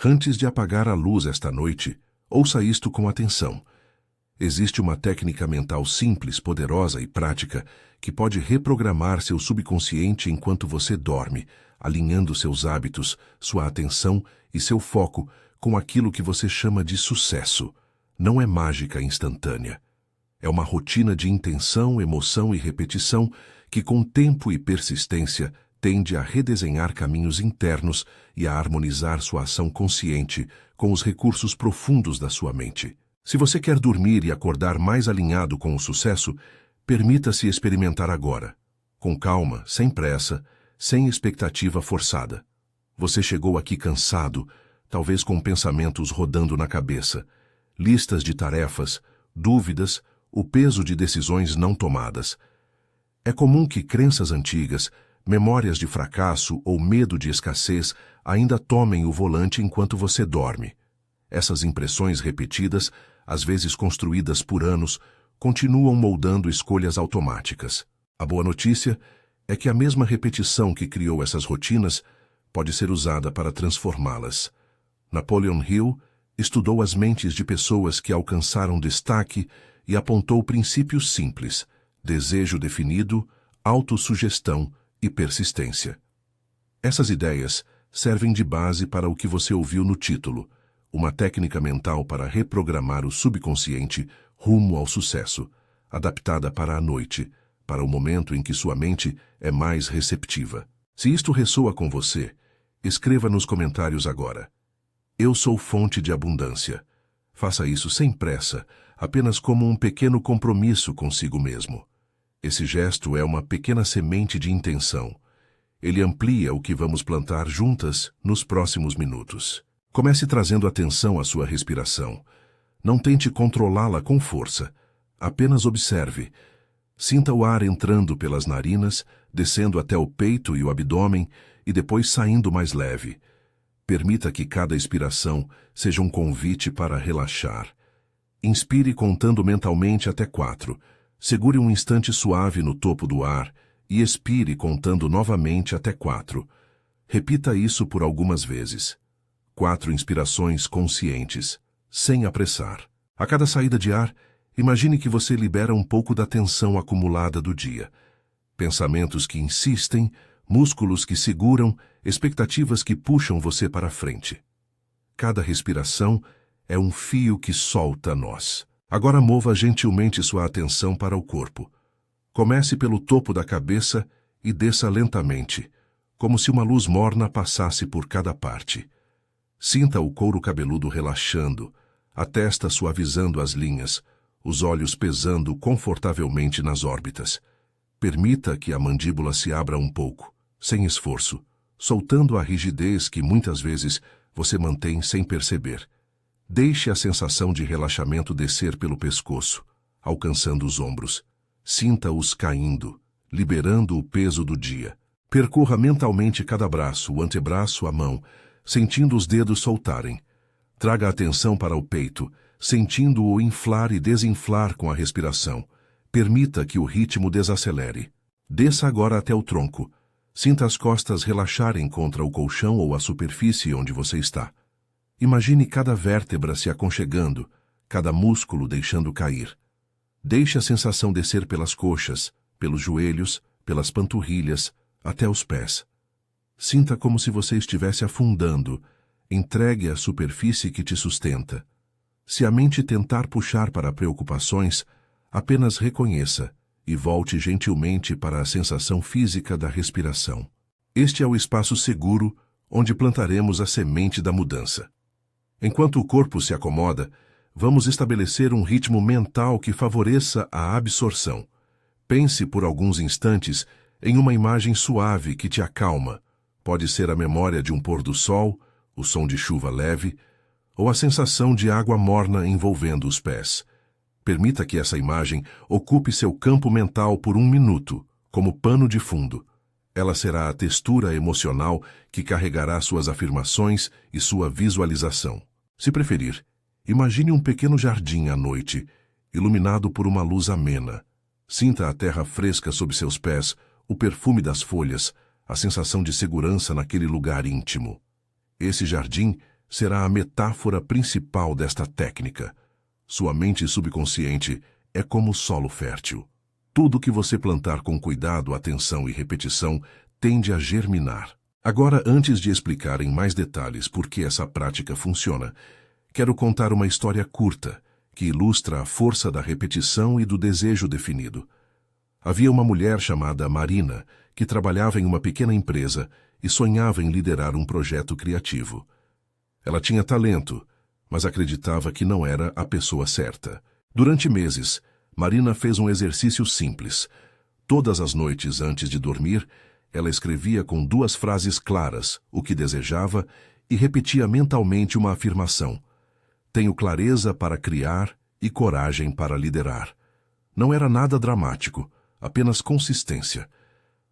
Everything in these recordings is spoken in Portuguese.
Antes de apagar a luz esta noite, ouça isto com atenção. Existe uma técnica mental simples, poderosa e prática que pode reprogramar seu subconsciente enquanto você dorme, alinhando seus hábitos, sua atenção e seu foco com aquilo que você chama de sucesso. Não é mágica instantânea. É uma rotina de intenção, emoção e repetição que, com tempo e persistência, tende a redesenhar caminhos internos e a harmonizar sua ação consciente com os recursos profundos da sua mente. Se você quer dormir e acordar mais alinhado com o sucesso, permita-se experimentar agora, com calma, sem pressa, sem expectativa forçada. Você chegou aqui cansado, talvez com pensamentos rodando na cabeça, listas de tarefas, dúvidas, o peso de decisões não tomadas. É comum que crenças antigas, memórias de fracasso ou medo de escassez ainda tomem o volante enquanto você dorme. Essas impressões repetidas, às vezes construídas por anos, continuam moldando escolhas automáticas. A boa notícia é que a mesma repetição que criou essas rotinas pode ser usada para transformá-las. Napoleon Hill estudou as mentes de pessoas que alcançaram destaque e apontou princípios simples: desejo definido, autossugestão e persistência. Essas ideias servem de base para o que você ouviu no título, uma técnica mental para reprogramar o subconsciente rumo ao sucesso, adaptada para a noite, para o momento em que sua mente é mais receptiva. Se isto ressoa com você, escreva nos comentários agora: eu sou fonte de abundância. Faça isso sem pressa, apenas como um pequeno compromisso consigo mesmo. Esse gesto é uma pequena semente de intenção. Ele amplia o que vamos plantar juntas nos próximos minutos. Comece trazendo atenção à sua respiração. Não tente controlá-la com força. Apenas observe. Sinta o ar entrando pelas narinas, descendo até o peito e o abdômen e depois saindo mais leve. Permita que cada expiração seja um convite para relaxar. Inspire contando mentalmente até 4. Segure um instante suave no topo do ar e expire contando novamente até 4. Repita isso por algumas vezes. 4 inspirações conscientes, sem apressar. A cada saída de ar, imagine que você libera um pouco da tensão acumulada do dia. Pensamentos que insistem, músculos que seguram, expectativas que puxam você para frente. Cada respiração é um fio que solta nós. Agora mova gentilmente sua atenção para o corpo. Comece pelo topo da cabeça e desça lentamente, como se uma luz morna passasse por cada parte. Sinta o couro cabeludo relaxando, a testa suavizando as linhas, os olhos pesando confortavelmente nas órbitas. Permita que a mandíbula se abra um pouco, sem esforço, soltando a rigidez que muitas vezes você mantém sem perceber. Deixe a sensação de relaxamento descer pelo pescoço, alcançando os ombros. Sinta-os caindo, liberando o peso do dia. Percorra mentalmente cada braço, o antebraço, a mão, sentindo os dedos soltarem. Traga a atenção para o peito, sentindo-o inflar e desinflar com a respiração. Permita que o ritmo desacelere. Desça agora até o tronco. Sinta as costas relaxarem contra o colchão ou a superfície onde você está. Imagine cada vértebra se aconchegando, cada músculo deixando cair. Deixe a sensação descer pelas coxas, pelos joelhos, pelas panturrilhas, até os pés. Sinta como se você estivesse afundando. Entregue a superfície que te sustenta. Se a mente tentar puxar para preocupações, apenas reconheça e volte gentilmente para a sensação física da respiração. Este é o espaço seguro onde plantaremos a semente da mudança. Enquanto o corpo se acomoda, vamos estabelecer um ritmo mental que favoreça a absorção. Pense por alguns instantes em uma imagem suave que te acalma. Pode ser a memória de um pôr do sol, o som de chuva leve, ou a sensação de água morna envolvendo os pés. Permita que essa imagem ocupe seu campo mental por 1 minuto, como pano de fundo. Ela será a textura emocional que carregará suas afirmações e sua visualização. Se preferir, imagine um pequeno jardim à noite, iluminado por uma luz amena. Sinta a terra fresca sob seus pés, o perfume das folhas, a sensação de segurança naquele lugar íntimo. Esse jardim será a metáfora principal desta técnica. Sua mente subconsciente é como solo fértil. Tudo que você plantar com cuidado, atenção e repetição tende a germinar. Agora, antes de explicar em mais detalhes por que essa prática funciona, quero contar uma história curta que ilustra a força da repetição e do desejo definido. Havia uma mulher chamada Marina que trabalhava em uma pequena empresa e sonhava em liderar um projeto criativo. Ela tinha talento, mas acreditava que não era a pessoa certa. Durante meses, Marina fez um exercício simples. Todas as noites antes de dormir, ela escrevia com 2 frases claras o que desejava e repetia mentalmente uma afirmação: tenho clareza para criar e coragem para liderar. Não era nada dramático, apenas consistência.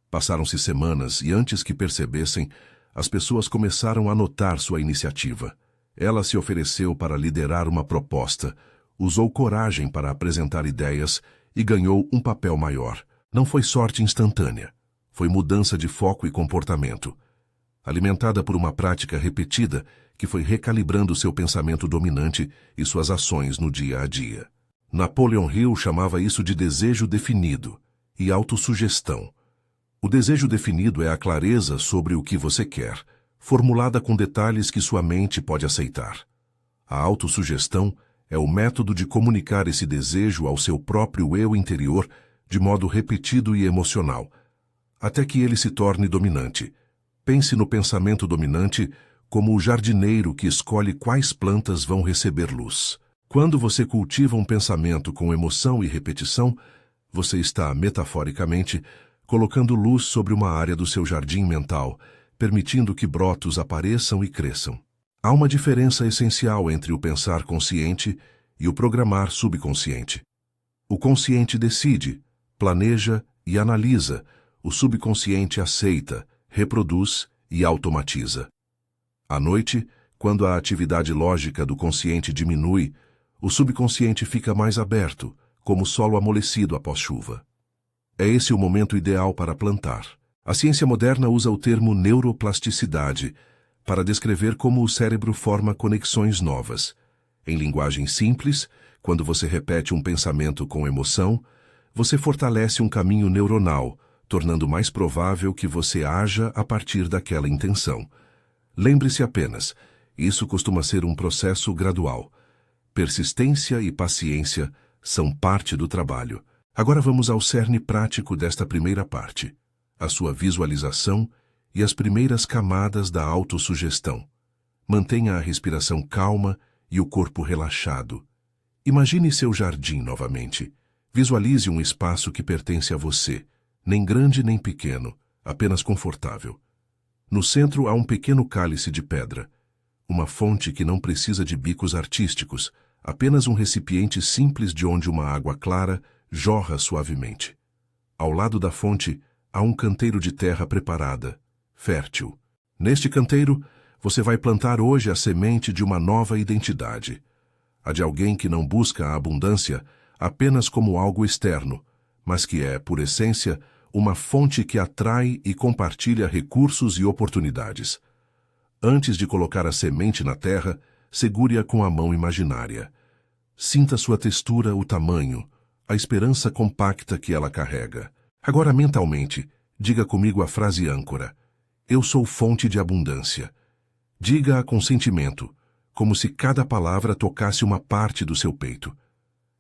Passaram-se semanas e antes que percebessem, as pessoas começaram a notar sua iniciativa. Ela se ofereceu para liderar uma proposta, usou coragem para apresentar ideias e ganhou um papel maior. Não foi sorte instantânea, foi mudança de foco e comportamento, alimentada por uma prática repetida que foi recalibrando seu pensamento dominante e suas ações no dia a dia. Napoleon Hill chamava isso de desejo definido e autossugestão. O desejo definido é a clareza sobre o que você quer, formulada com detalhes que sua mente pode aceitar. A autossugestão é o método de comunicar esse desejo ao seu próprio eu interior de modo repetido e emocional, até que ele se torne dominante. Pense no pensamento dominante como o jardineiro que escolhe quais plantas vão receber luz. Quando você cultiva um pensamento com emoção e repetição, você está, metaforicamente, colocando luz sobre uma área do seu jardim mental, permitindo que brotos apareçam e cresçam. Há uma diferença essencial entre o pensar consciente e o programar subconsciente. O consciente decide, planeja e analisa, o subconsciente aceita, reproduz e automatiza. À noite, quando a atividade lógica do consciente diminui, o subconsciente fica mais aberto, como solo amolecido após chuva. É esse o momento ideal para plantar. A ciência moderna usa o termo neuroplasticidade para descrever como o cérebro forma conexões novas. Em linguagem simples, quando você repete um pensamento com emoção, você fortalece um caminho neuronal, tornando mais provável que você haja a partir daquela intenção. Lembre-se apenas, isso costuma ser um processo gradual. Persistência e paciência são parte do trabalho. Agora vamos ao cerne prático desta primeira parte, a sua visualização e as primeiras camadas da autossugestão. Mantenha a respiração calma e o corpo relaxado. Imagine seu jardim novamente. Visualize um espaço que pertence a você, nem grande nem pequeno, apenas confortável. No centro há um pequeno cálice de pedra, uma fonte que não precisa de bicos artísticos, apenas um recipiente simples de onde uma água clara jorra suavemente. Ao lado da fonte, há um canteiro de terra preparada, fértil. Neste canteiro, você vai plantar hoje a semente de uma nova identidade. A de alguém que não busca a abundância apenas como algo externo, mas que é, por essência, uma fonte que atrai e compartilha recursos e oportunidades. Antes de colocar a semente na terra, segure-a com a mão imaginária. Sinta sua textura, o tamanho, a esperança compacta que ela carrega. Agora, mentalmente, diga comigo a frase âncora: eu sou fonte de abundância. Diga-a com sentimento, como se cada palavra tocasse uma parte do seu peito.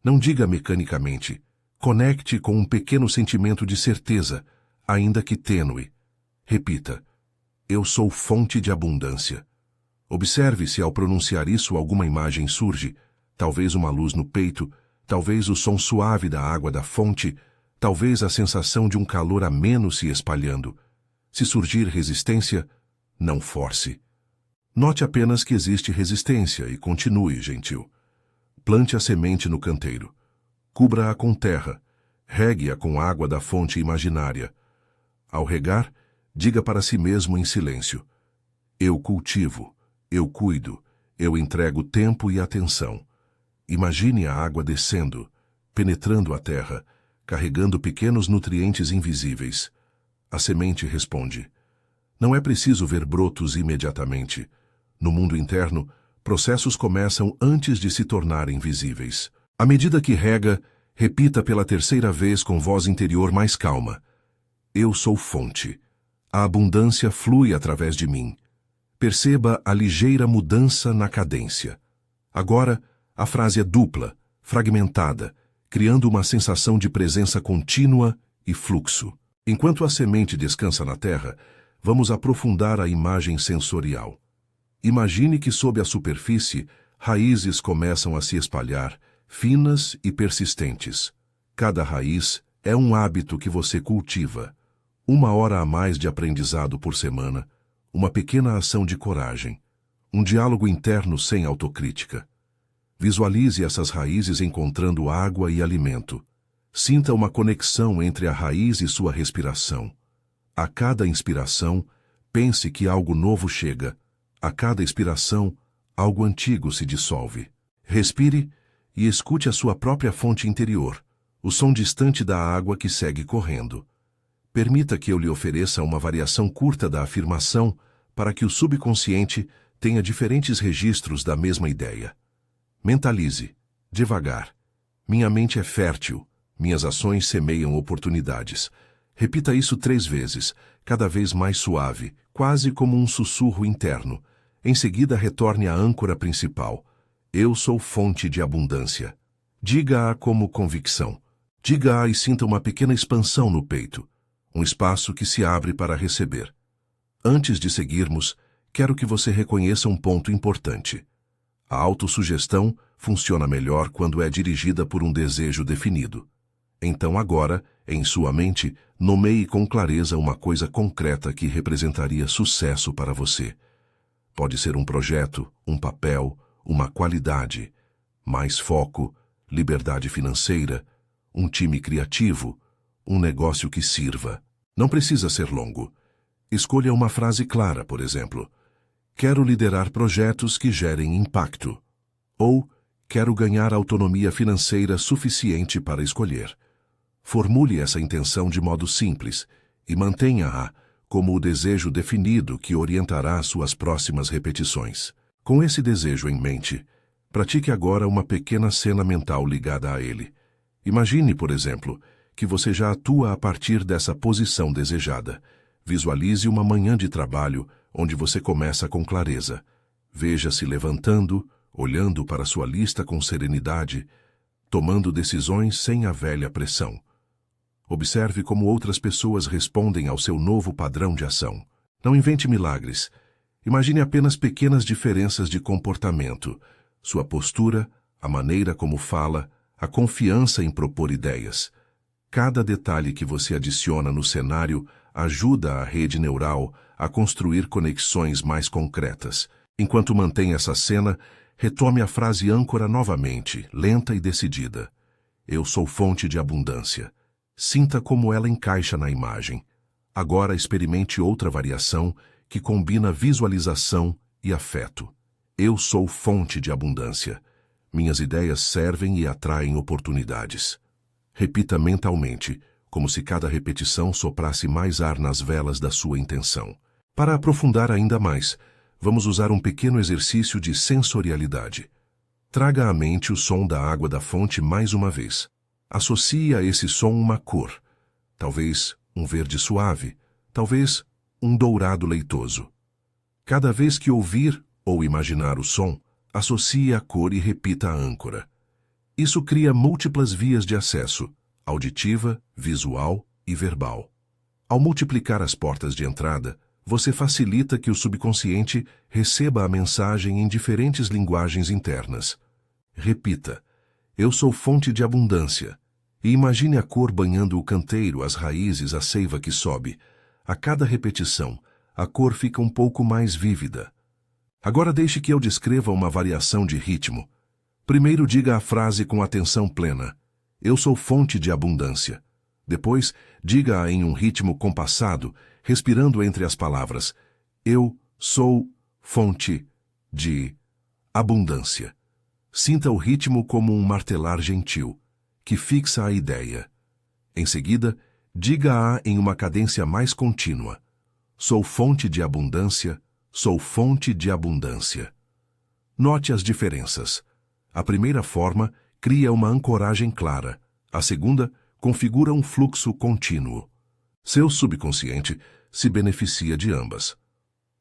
Não diga mecanicamente. Conecte com um pequeno sentimento de certeza, ainda que tênue. Repita: eu sou fonte de abundância. Observe se ao pronunciar isso alguma imagem surge, talvez uma luz no peito, talvez o som suave da água da fonte, talvez a sensação de um calor ameno se espalhando. Se surgir resistência, não force. Note apenas que existe resistência e continue, gentil. Plante a semente no canteiro. Cubra-a com terra. Regue-a com água da fonte imaginária. Ao regar, diga para si mesmo em silêncio: eu cultivo, eu cuido, eu entrego tempo e atenção. Imagine a água descendo, penetrando a terra, carregando pequenos nutrientes invisíveis. A semente responde. Não é preciso ver brotos imediatamente. No mundo interno, processos começam antes de se tornarem visíveis. À medida que rega, repita pela terceira vez com voz interior mais calma. Eu sou fonte. A abundância flui através de mim. Perceba a ligeira mudança na cadência. Agora, a frase é dupla, fragmentada, criando uma sensação de presença contínua e fluxo. Enquanto a semente descansa na terra, vamos aprofundar a imagem sensorial. Imagine que sob a superfície, raízes começam a se espalhar, finas e persistentes. Cada raiz é um hábito que você cultiva. 1 hora a mais de aprendizado por semana, uma pequena ação de coragem, um diálogo interno sem autocrítica. Visualize essas raízes encontrando água e alimento. Sinta uma conexão entre a raiz e sua respiração. A cada inspiração, pense que algo novo chega. A cada expiração, algo antigo se dissolve. Respire e escute a sua própria fonte interior, o som distante da água que segue correndo. Permita que eu lhe ofereça uma variação curta da afirmação para que o subconsciente tenha diferentes registros da mesma ideia. Mentalize, devagar. Minha mente é fértil, minhas ações semeiam oportunidades. Repita isso 3 vezes, cada vez mais suave, quase como um sussurro interno. Em seguida, retorne à âncora principal. Eu sou fonte de abundância. Diga-a como convicção. Diga-a e sinta uma pequena expansão no peito, um espaço que se abre para receber. Antes de seguirmos, quero que você reconheça um ponto importante. A autossugestão funciona melhor quando é dirigida por um desejo definido. Então agora, em sua mente, nomeie com clareza uma coisa concreta que representaria sucesso para você. Pode ser um projeto, um papel, uma qualidade, mais foco, liberdade financeira, um time criativo, um negócio que sirva. Não precisa ser longo. Escolha uma frase clara, por exemplo. Quero liderar projetos que gerem impacto. Ou, quero ganhar autonomia financeira suficiente para escolher. Formule essa intenção de modo simples e mantenha-a como o desejo definido que orientará suas próximas repetições. Com esse desejo em mente, pratique agora uma pequena cena mental ligada a ele. Imagine, por exemplo, que você já atua a partir dessa posição desejada. Visualize uma manhã de trabalho onde você começa com clareza. Veja-se levantando, olhando para sua lista com serenidade, tomando decisões sem a velha pressão. Observe como outras pessoas respondem ao seu novo padrão de ação. Não invente milagres. Imagine apenas pequenas diferenças de comportamento, sua postura, a maneira como fala, a confiança em propor ideias. Cada detalhe que você adiciona no cenário ajuda a rede neural a construir conexões mais concretas. Enquanto mantém essa cena, retome a frase âncora novamente, lenta e decidida. Eu sou fonte de abundância. Sinta como ela encaixa na imagem. Agora experimente outra variação que combina visualização e afeto. Eu sou fonte de abundância. Minhas ideias servem e atraem oportunidades. Repita mentalmente, como se cada repetição soprasse mais ar nas velas da sua intenção. Para aprofundar ainda mais, vamos usar um pequeno exercício de sensorialidade. Traga à mente o som da água da fonte mais uma vez. Associe a esse som uma cor, talvez um verde suave, talvez um dourado leitoso. Cada vez que ouvir ou imaginar o som, associe a cor e repita a âncora. Isso cria múltiplas vias de acesso, auditiva, visual e verbal. Ao multiplicar as portas de entrada, você facilita que o subconsciente receba a mensagem em diferentes linguagens internas. Repita: eu sou fonte de abundância. E imagine a cor banhando o canteiro, as raízes, a seiva que sobe. A cada repetição, a cor fica um pouco mais vívida. Agora deixe que eu descreva uma variação de ritmo. Primeiro diga a frase com atenção plena. Eu sou fonte de abundância. Depois, diga-a em um ritmo compassado, respirando entre as palavras. Eu sou fonte de abundância. Sinta o ritmo como um martelar gentil, que fixa a ideia. Em seguida, diga-a em uma cadência mais contínua. Sou fonte de abundância, sou fonte de abundância. Note as diferenças. A primeira forma cria uma ancoragem clara. A segunda configura um fluxo contínuo. Seu subconsciente se beneficia de ambas.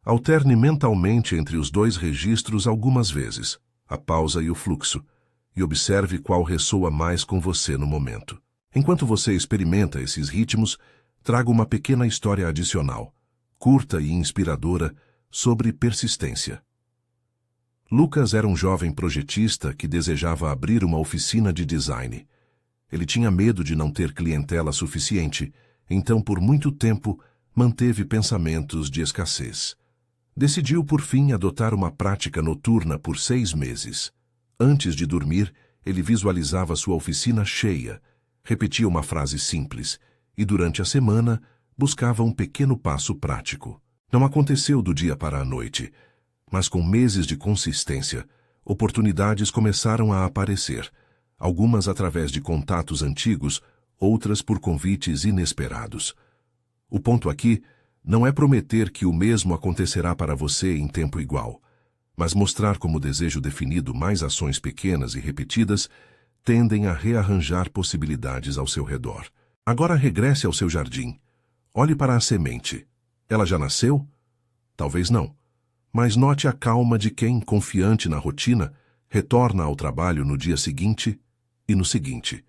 Alterne mentalmente entre os dois registros algumas vezes, a pausa e o fluxo, e observe qual ressoa mais com você no momento. Enquanto você experimenta esses ritmos, traga uma pequena história adicional, curta e inspiradora, sobre persistência. Lucas era um jovem projetista que desejava abrir uma oficina de design. Ele tinha medo de não ter clientela suficiente, então por muito tempo manteve pensamentos de escassez. Decidiu por fim adotar uma prática noturna por 6 meses. Antes de dormir, ele visualizava sua oficina cheia, repetia uma frase simples e durante a semana buscava um pequeno passo prático. Não aconteceu do dia para a noite, mas com meses de consistência, oportunidades começaram a aparecer, algumas através de contatos antigos, outras por convites inesperados. O ponto aqui não é prometer que o mesmo acontecerá para você em tempo igual, mas mostrar como o desejo definido mais ações pequenas e repetidas tendem a rearranjar possibilidades ao seu redor. Agora regresse ao seu jardim. Olhe para a semente. Ela já nasceu? Talvez não. Mas note a calma de quem, confiante na rotina, retorna ao trabalho no dia seguinte e no seguinte.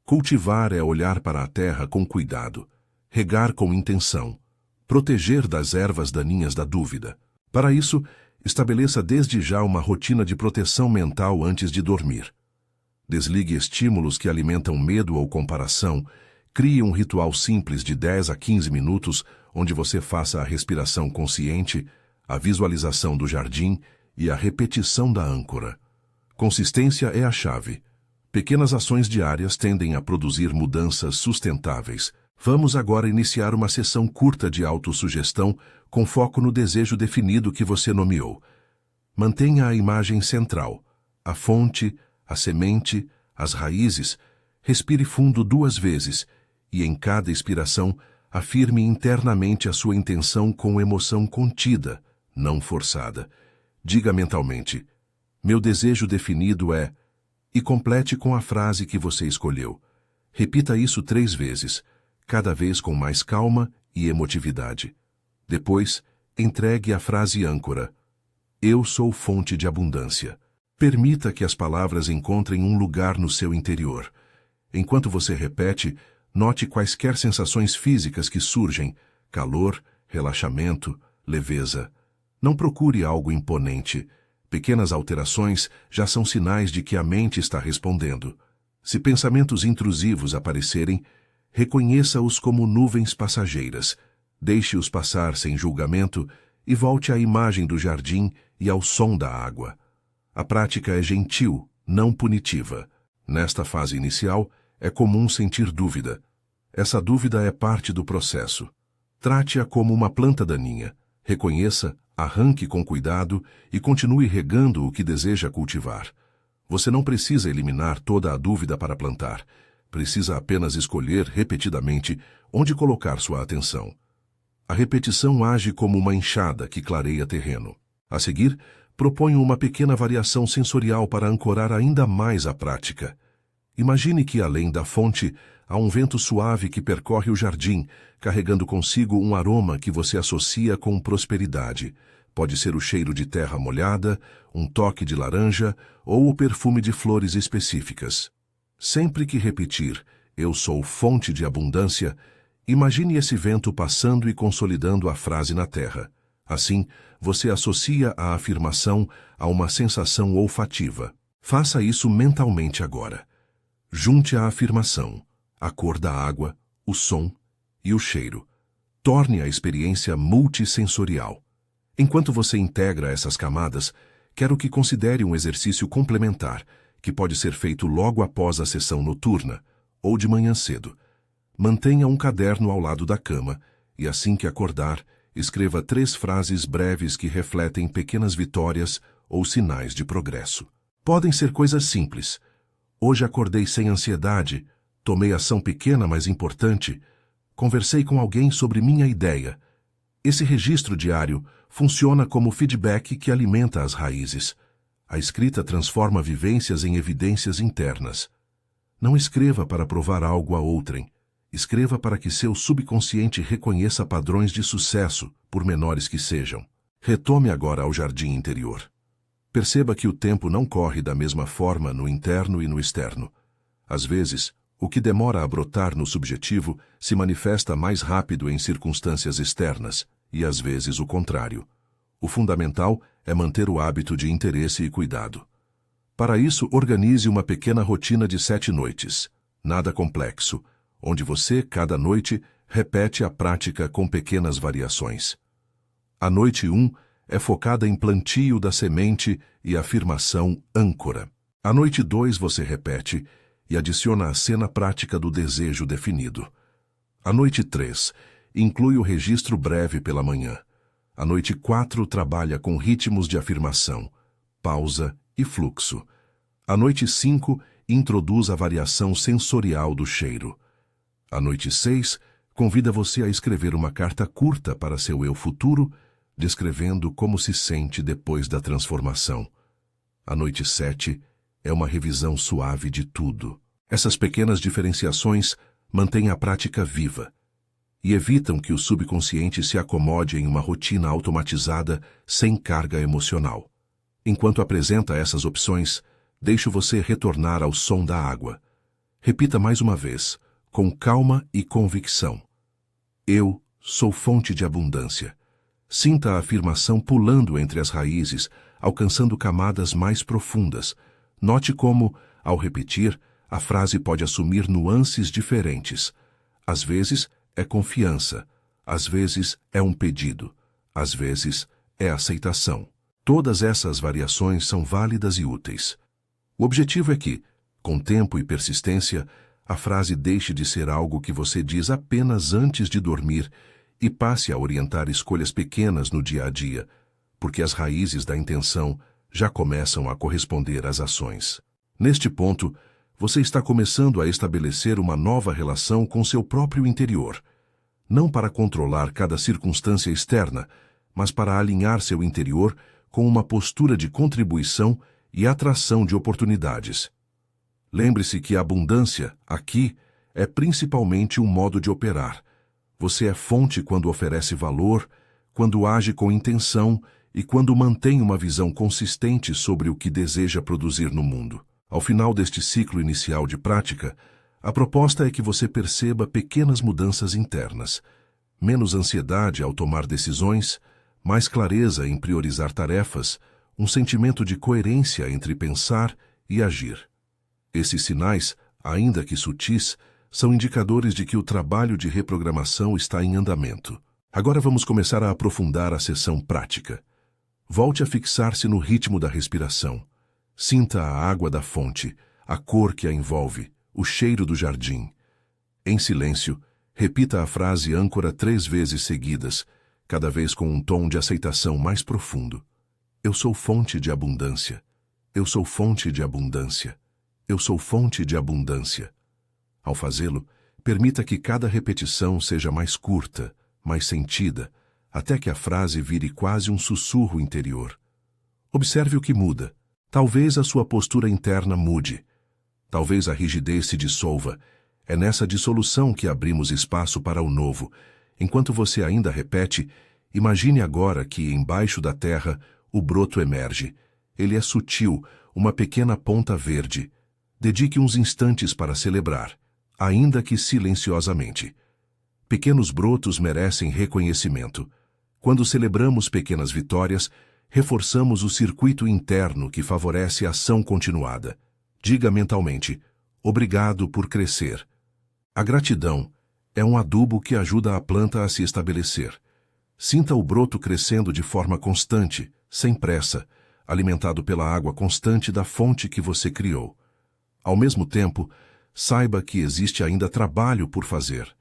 Cultivar é olhar para a terra com cuidado, regar com intenção, proteger das ervas daninhas da dúvida. Para isso, estabeleça desde já uma rotina de proteção mental antes de dormir. Desligue estímulos que alimentam medo ou comparação. Crie um ritual simples de 10 a 15 minutos, onde você faça a respiração consciente, a visualização do jardim e a repetição da âncora. Consistência é a chave. Pequenas ações diárias tendem a produzir mudanças sustentáveis. Vamos agora iniciar uma sessão curta de autossugestão com foco no desejo definido que você nomeou. Mantenha a imagem central, a fonte, a semente, as raízes. Respire fundo 2 vezes e, em cada expiração, afirme internamente a sua intenção com emoção contida, não forçada. Diga mentalmente: meu desejo definido é... E complete com a frase que você escolheu. Repita isso 3 vezes, cada vez com mais calma e emotividade. Depois, entregue a frase âncora. Eu sou fonte de abundância. Permita que as palavras encontrem um lugar no seu interior. Enquanto você repete, note quaisquer sensações físicas que surgem: calor, relaxamento, leveza. Não procure algo imponente. Pequenas alterações já são sinais de que a mente está respondendo. Se pensamentos intrusivos aparecerem, reconheça-os como nuvens passageiras. Deixe-os passar sem julgamento e volte à imagem do jardim e ao som da água. A prática é gentil, não punitiva. Nesta fase inicial, é comum sentir dúvida. Essa dúvida é parte do processo. Trate-a como uma planta daninha. Reconheça, arranque com cuidado e continue regando o que deseja cultivar. Você não precisa eliminar toda a dúvida para plantar. Precisa apenas escolher repetidamente onde colocar sua atenção. A repetição age como uma enxada que clareia terreno. A seguir, proponho uma pequena variação sensorial para ancorar ainda mais a prática. Imagine que, além da fonte, há um vento suave que percorre o jardim, carregando consigo um aroma que você associa com prosperidade. Pode ser o cheiro de terra molhada, um toque de laranja ou o perfume de flores específicas. Sempre que repetir, eu sou fonte de abundância, imagine esse vento passando e consolidando a frase na terra. Assim, você associa a afirmação a uma sensação olfativa. Faça isso mentalmente agora. Junte a afirmação, a cor da água, o som e o cheiro. Torne a experiência multissensorial. Enquanto você integra essas camadas, quero que considere um exercício complementar, que pode ser feito logo após a sessão noturna ou de manhã cedo. Mantenha um caderno ao lado da cama e, assim que acordar, escreva 3 frases breves que refletem pequenas vitórias ou sinais de progresso. Podem ser coisas simples. Hoje acordei sem ansiedade, tomei ação pequena mas importante, conversei com alguém sobre minha ideia. Esse registro diário Funciona como feedback que alimenta as raízes. A escrita transforma vivências em evidências internas. Não escreva para provar algo a outrem. Escreva para que seu subconsciente reconheça padrões de sucesso, por menores que sejam. Retome agora ao jardim interior. Perceba que o tempo não corre da mesma forma no interno e no externo. Às vezes, o que demora a brotar no subjetivo se manifesta mais rápido em circunstâncias externas, e às vezes o contrário. O fundamental é manter o hábito de interesse e cuidado. Para isso, organize uma pequena rotina de 7 noites, nada complexo, onde você, cada noite, repete a prática com pequenas variações. A noite 1 é focada em plantio da semente e afirmação âncora. A noite 2 você repete e adiciona a cena prática do desejo definido. A noite 3 inclui o registro breve pela manhã. A noite 4 trabalha com ritmos de afirmação, pausa e fluxo. A noite 5 introduz a variação sensorial do cheiro. A noite 6 convida você a escrever uma carta curta para seu eu futuro, descrevendo como se sente depois da transformação. A noite 7 é uma revisão suave de tudo. Essas pequenas diferenciações mantêm a prática viva e evitam que o subconsciente se acomode em uma rotina automatizada sem carga emocional. Enquanto apresenta essas opções, deixo você retornar ao som da água. Repita mais uma vez, com calma e convicção. Eu sou fonte de abundância. Sinta a afirmação pulando entre as raízes, alcançando camadas mais profundas. Note como, ao repetir, a frase pode assumir nuances diferentes. Às vezes é confiança, às vezes é um pedido, às vezes é aceitação. Todas essas variações são válidas e úteis. O objetivo é que, com tempo e persistência, a frase deixe de ser algo que você diz apenas antes de dormir e passe a orientar escolhas pequenas no dia a dia, porque as raízes da intenção já começam a corresponder às ações. Neste ponto, você está começando a estabelecer uma nova relação com seu próprio interior, não para controlar cada circunstância externa, mas para alinhar seu interior com uma postura de contribuição e atração de oportunidades. Lembre-se que a abundância, aqui, é principalmente um modo de operar. Você é fonte quando oferece valor, quando age com intenção e quando mantém uma visão consistente sobre o que deseja produzir no mundo. Ao final deste ciclo inicial de prática, a proposta é que você perceba pequenas mudanças internas, menos ansiedade ao tomar decisões, mais clareza em priorizar tarefas, um sentimento de coerência entre pensar e agir. Esses sinais, ainda que sutis, são indicadores de que o trabalho de reprogramação está em andamento. Agora vamos começar a aprofundar a sessão prática. Volte a fixar-se no ritmo da respiração. Sinta a água da fonte, a cor que a envolve, o cheiro do jardim. Em silêncio, repita a frase âncora 3 vezes seguidas, cada vez com um tom de aceitação mais profundo. Eu sou fonte de abundância. Eu sou fonte de abundância. Eu sou fonte de abundância. Ao fazê-lo, permita que cada repetição seja mais curta, mais sentida, até que a frase vire quase um sussurro interior. Observe o que muda. Talvez a sua postura interna mude. Talvez a rigidez se dissolva. É nessa dissolução que abrimos espaço para o novo. Enquanto você ainda repete, imagine agora que, embaixo da terra, o broto emerge. Ele é sutil, uma pequena ponta verde. Dedique uns instantes para celebrar, ainda que silenciosamente. Pequenos brotos merecem reconhecimento. Quando celebramos pequenas vitórias, reforçamos o circuito interno que favorece a ação continuada. Diga mentalmente, obrigado por crescer. A gratidão é um adubo que ajuda a planta a se estabelecer. Sinta o broto crescendo de forma constante, sem pressa, alimentado pela água constante da fonte que você criou. Ao mesmo tempo, saiba que existe ainda trabalho por fazer.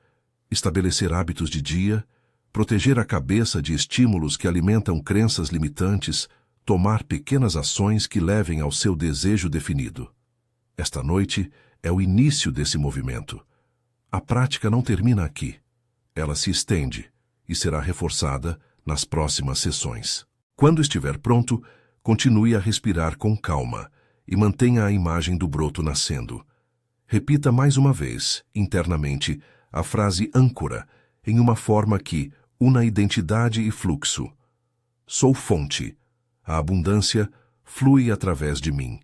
Estabelecer hábitos de dia, proteger a cabeça de estímulos que alimentam crenças limitantes, tomar pequenas ações que levem ao seu desejo definido. Esta noite é o início desse movimento. A prática não termina aqui. Ela se estende e será reforçada nas próximas sessões. Quando estiver pronto, continue a respirar com calma e mantenha a imagem do broto nascendo. Repita mais uma vez, internamente, a frase âncora, em uma forma que una identidade e fluxo. Sou fonte. A abundância flui através de mim.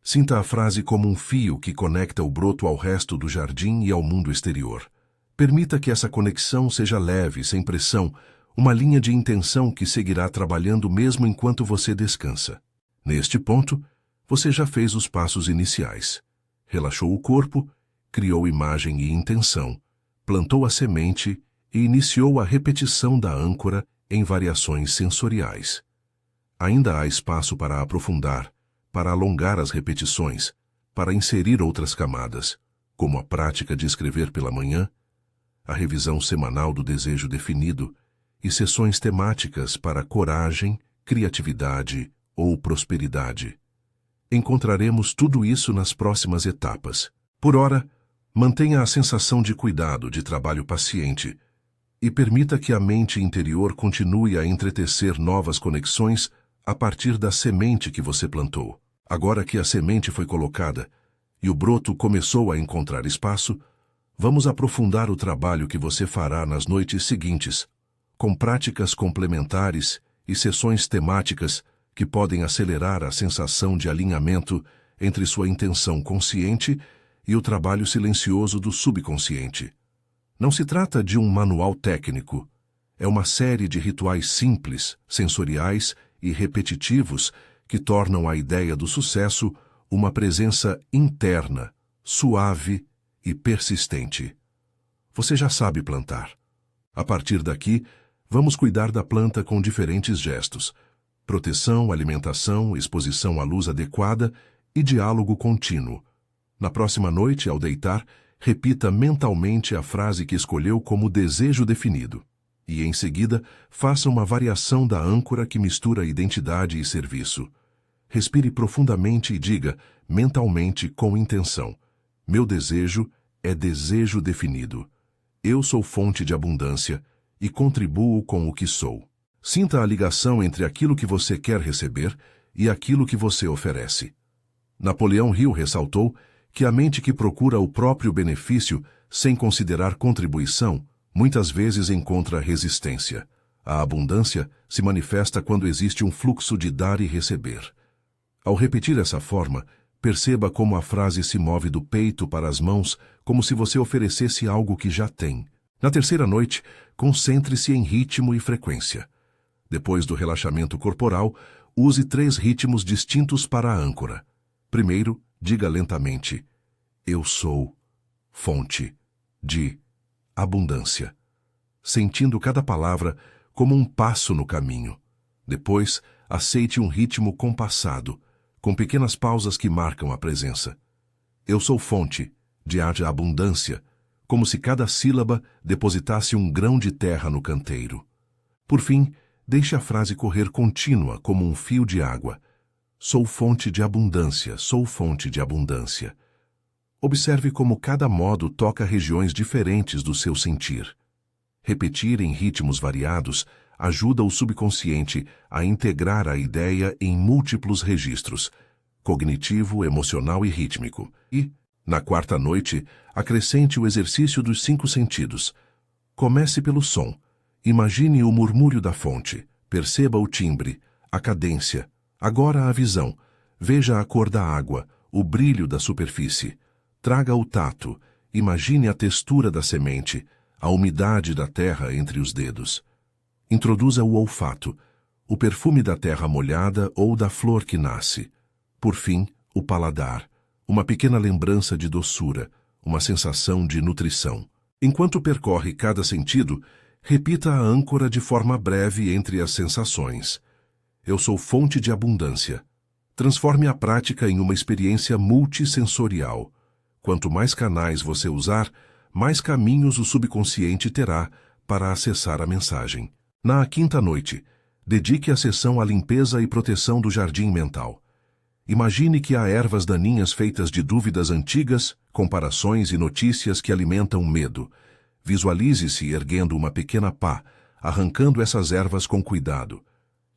Sinta a frase como um fio que conecta o broto ao resto do jardim e ao mundo exterior. Permita que essa conexão seja leve, sem pressão, uma linha de intenção que seguirá trabalhando mesmo enquanto você descansa. Neste ponto, você já fez os passos iniciais. Relaxou o corpo, criou imagem e intenção, plantou a semente e iniciou a repetição da âncora em variações sensoriais. Ainda há espaço para aprofundar, para alongar as repetições, para inserir outras camadas, como a prática de escrever pela manhã, a revisão semanal do desejo definido e sessões temáticas para coragem, criatividade ou prosperidade. Encontraremos tudo isso nas próximas etapas. Por ora, mantenha a sensação de cuidado, de trabalho paciente, e permita que a mente interior continue a entretecer novas conexões a partir da semente que você plantou. Agora que a semente foi colocada e o broto começou a encontrar espaço, vamos aprofundar o trabalho que você fará nas noites seguintes, com práticas complementares e sessões temáticas que podem acelerar a sensação de alinhamento entre sua intenção consciente e o trabalho silencioso do subconsciente. Não se trata de um manual técnico, é uma série de rituais simples, sensoriais e repetitivos que tornam a ideia do sucesso uma presença interna, suave e persistente. Você já sabe plantar. A partir daqui, vamos cuidar da planta com diferentes gestos: proteção, alimentação, exposição à luz adequada e diálogo contínuo. Na próxima noite, ao deitar, repita mentalmente a frase que escolheu como desejo definido. E, em seguida, faça uma variação da âncora que mistura identidade e serviço. Respire profundamente e diga, mentalmente, com intenção: meu desejo é desejo definido. Eu sou fonte de abundância e contribuo com o que sou. Sinta a ligação entre aquilo que você quer receber e aquilo que você oferece. Napoleão Hill ressaltou que a mente que procura o próprio benefício sem considerar contribuição muitas vezes encontra resistência. A abundância se manifesta quando existe um fluxo de dar e receber. Ao repetir essa forma, perceba como a frase se move do peito para as mãos, como se você oferecesse algo que já tem. Na terceira noite, concentre-se em ritmo e frequência. Depois do relaxamento corporal, use 3 ritmos distintos para a âncora. Primeiro, diga lentamente: eu sou fonte de abundância, sentindo cada palavra como um passo no caminho. Depois, aceite um ritmo compassado, com pequenas pausas que marcam a presença. Eu sou fonte de abundância, como se cada sílaba depositasse um grão de terra no canteiro. Por fim, deixe a frase correr contínua como um fio de água. Sou fonte de abundância, sou fonte de abundância. Observe como cada modo toca regiões diferentes do seu sentir. Repetir em ritmos variados ajuda o subconsciente a integrar a ideia em múltiplos registros, cognitivo, emocional e rítmico. E, na quarta noite, acrescente o exercício dos 5 sentidos. Comece pelo som. Imagine o murmúrio da fonte. Perceba o timbre, a cadência. Agora a visão. Veja a cor da água, o brilho da superfície. Traga o tato. Imagine a textura da semente, a umidade da terra entre os dedos. Introduza o olfato, o perfume da terra molhada ou da flor que nasce. Por fim, o paladar, uma pequena lembrança de doçura, uma sensação de nutrição. Enquanto percorre cada sentido, repita a âncora de forma breve entre as sensações. Eu sou fonte de abundância. Transforme a prática em uma experiência multissensorial. Quanto mais canais você usar, mais caminhos o subconsciente terá para acessar a mensagem. Na quinta noite, dedique a sessão à limpeza e proteção do jardim mental. Imagine que há ervas daninhas feitas de dúvidas antigas, comparações e notícias que alimentam medo. Visualize-se erguendo uma pequena pá, arrancando essas ervas com cuidado.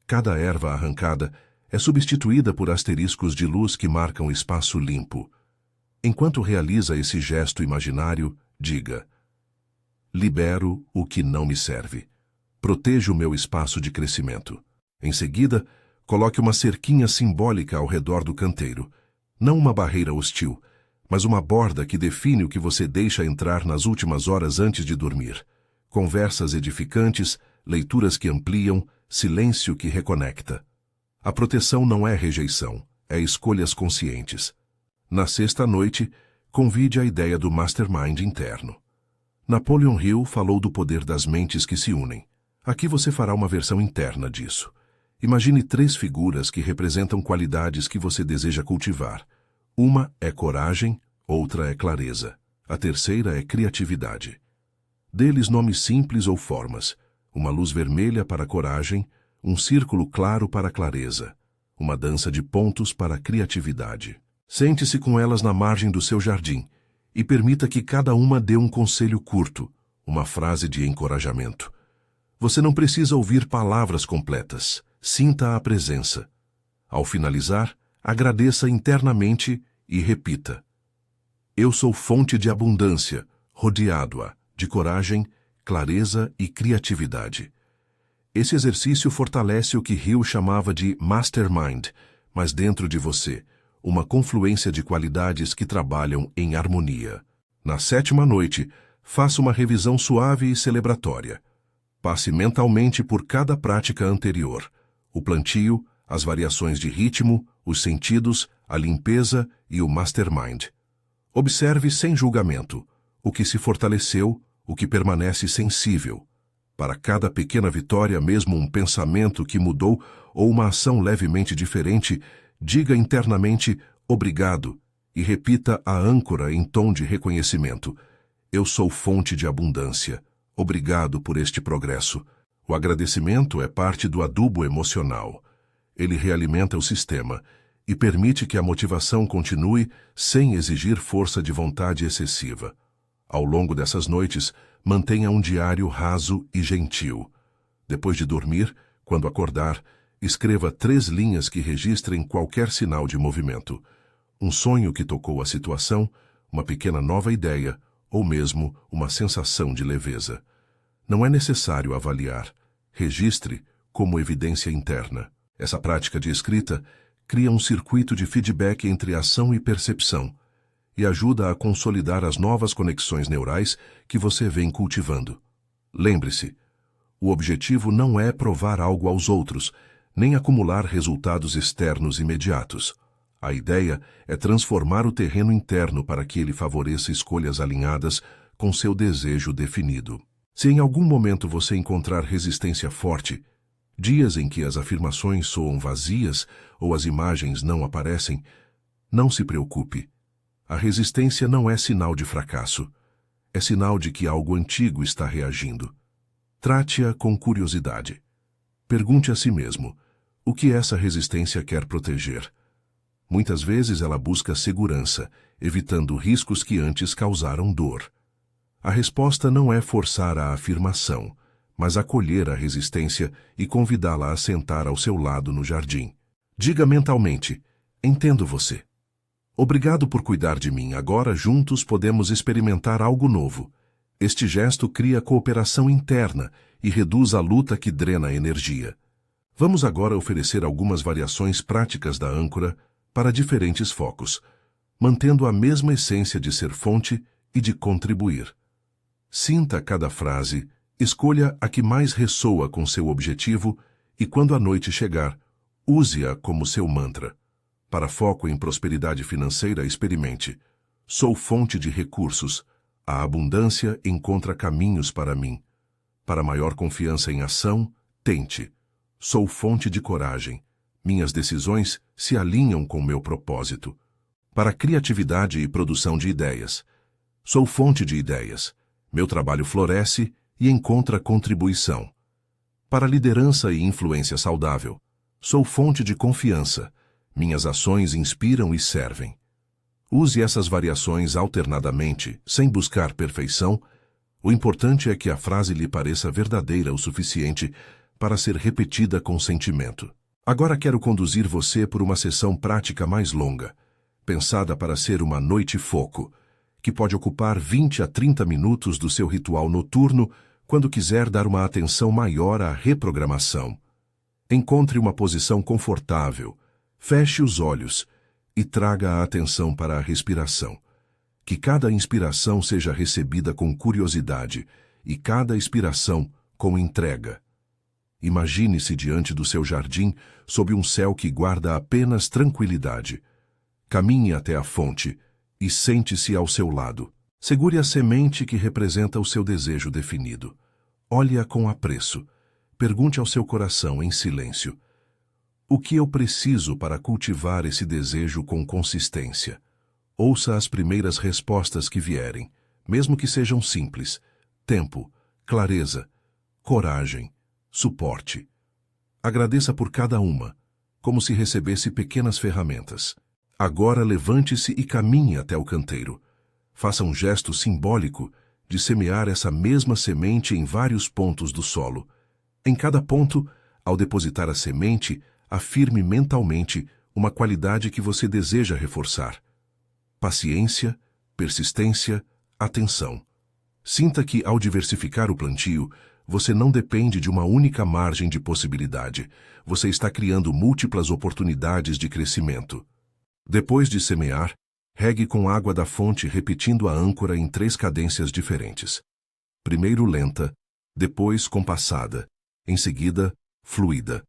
Cada erva arrancada é substituída por asteriscos de luz que marcam espaço limpo. Enquanto realiza esse gesto imaginário, diga: libero o que não me serve. Protejo o meu espaço de crescimento. Em seguida, coloque uma cerquinha simbólica ao redor do canteiro. Não uma barreira hostil, mas uma borda que define o que você deixa entrar nas últimas horas antes de dormir. Conversas edificantes, leituras que ampliam, silêncio que reconecta. A proteção não é rejeição, é escolhas conscientes. Na sexta noite, convide a ideia do mastermind interno. Napoleon Hill falou do poder das mentes que se unem. Aqui você fará uma versão interna disso. Imagine 3 figuras que representam qualidades que você deseja cultivar. Uma é coragem, outra é clareza. A terceira é criatividade. Dê-lhes nomes simples ou formas. Uma luz vermelha para a coragem, um círculo claro para a clareza, uma dança de pontos para a criatividade. Sente-se com elas na margem do seu jardim e permita que cada uma dê um conselho curto, uma frase de encorajamento. Você não precisa ouvir palavras completas, sinta a presença. Ao finalizar, agradeça internamente e repita: eu sou fonte de abundância, rodeado-a de coragem, clareza e criatividade. Esse exercício fortalece o que Hill chamava de mastermind, mas dentro de você, uma confluência de qualidades que trabalham em harmonia. Na 7ª noite, faça uma revisão suave e celebratória. Passe mentalmente por cada prática anterior: o plantio, as variações de ritmo, os sentidos, a limpeza e o mastermind. Observe sem julgamento o que se fortaleceu, o que permanece sensível. Para cada pequena vitória, mesmo um pensamento que mudou ou uma ação levemente diferente, diga internamente obrigado e repita a âncora em tom de reconhecimento: eu sou fonte de abundância. Obrigado por este progresso. O agradecimento é parte do adubo emocional. Ele realimenta o sistema e permite que a motivação continue sem exigir força de vontade excessiva. Ao longo dessas noites, mantenha um diário raso e gentil. Depois de dormir, quando acordar, escreva 3 linhas que registrem qualquer sinal de movimento. Um sonho que tocou a situação, uma pequena nova ideia, ou mesmo uma sensação de leveza. Não é necessário avaliar. Registre como evidência interna. Essa prática de escrita cria um circuito de feedback entre ação e percepção e ajuda a consolidar as novas conexões neurais que você vem cultivando. Lembre-se, o objetivo não é provar algo aos outros, nem acumular resultados externos imediatos. A ideia é transformar o terreno interno para que ele favoreça escolhas alinhadas com seu desejo definido. Se em algum momento você encontrar resistência forte, dias em que as afirmações soam vazias ou as imagens não aparecem, não se preocupe. A resistência não é sinal de fracasso. É sinal de que algo antigo está reagindo. Trate-a com curiosidade. Pergunte a si mesmo: o que essa resistência quer proteger? Muitas vezes ela busca segurança, evitando riscos que antes causaram dor. A resposta não é forçar a afirmação, mas acolher a resistência e convidá-la a sentar ao seu lado no jardim. Diga mentalmente: entendo você. Obrigado por cuidar de mim. Agora juntos podemos experimentar algo novo. Este gesto cria cooperação interna e reduz a luta que drena a energia. Vamos agora oferecer algumas variações práticas da âncora para diferentes focos, mantendo a mesma essência de ser fonte e de contribuir. Sinta cada frase, escolha a que mais ressoa com seu objetivo e, quando a noite chegar, use-a como seu mantra. Para foco em prosperidade financeira, experimente: sou fonte de recursos. A abundância encontra caminhos para mim. Para maior confiança em ação, tente: sou fonte de coragem. Minhas decisões se alinham com meu propósito. Para criatividade e produção de ideias: sou fonte de ideias. Meu trabalho floresce e encontra contribuição. Para liderança e influência saudável: sou fonte de confiança. Minhas ações inspiram e servem. Use essas variações alternadamente, sem buscar perfeição, O importante é que a frase lhe pareça verdadeira o suficiente para ser repetida com sentimento. Agora quero conduzir você por uma sessão prática mais longa, pensada para ser uma noite foco, que pode ocupar 20 a 30 minutos do seu ritual noturno quando quiser dar uma atenção maior à reprogramação. Encontre uma posição confortável, feche os olhos e traga a atenção para a respiração. Que cada inspiração seja recebida com curiosidade e cada expiração com entrega. Imagine-se diante do seu jardim sob um céu que guarda apenas tranquilidade. Caminhe até a fonte e sente-se ao seu lado. Segure a semente que representa o seu desejo definido. Olhe-a com apreço. Pergunte ao seu coração em silêncio: o que eu preciso para cultivar esse desejo com consistência? Ouça as primeiras respostas que vierem, mesmo que sejam simples: tempo, clareza, coragem, suporte. Agradeça por cada uma, como se recebesse pequenas ferramentas. Agora levante-se e caminhe até o canteiro. Faça um gesto simbólico de semear essa mesma semente em vários pontos do solo. Em cada ponto, ao depositar a semente, afirme mentalmente uma qualidade que você deseja reforçar: paciência, persistência, atenção. Sinta que, ao diversificar o plantio, você não depende de uma única margem de possibilidade. Você está criando múltiplas oportunidades de crescimento. Depois de semear, regue com água da fonte repetindo a âncora em 3 cadências diferentes. Primeiro lenta, depois compassada, em seguida fluida.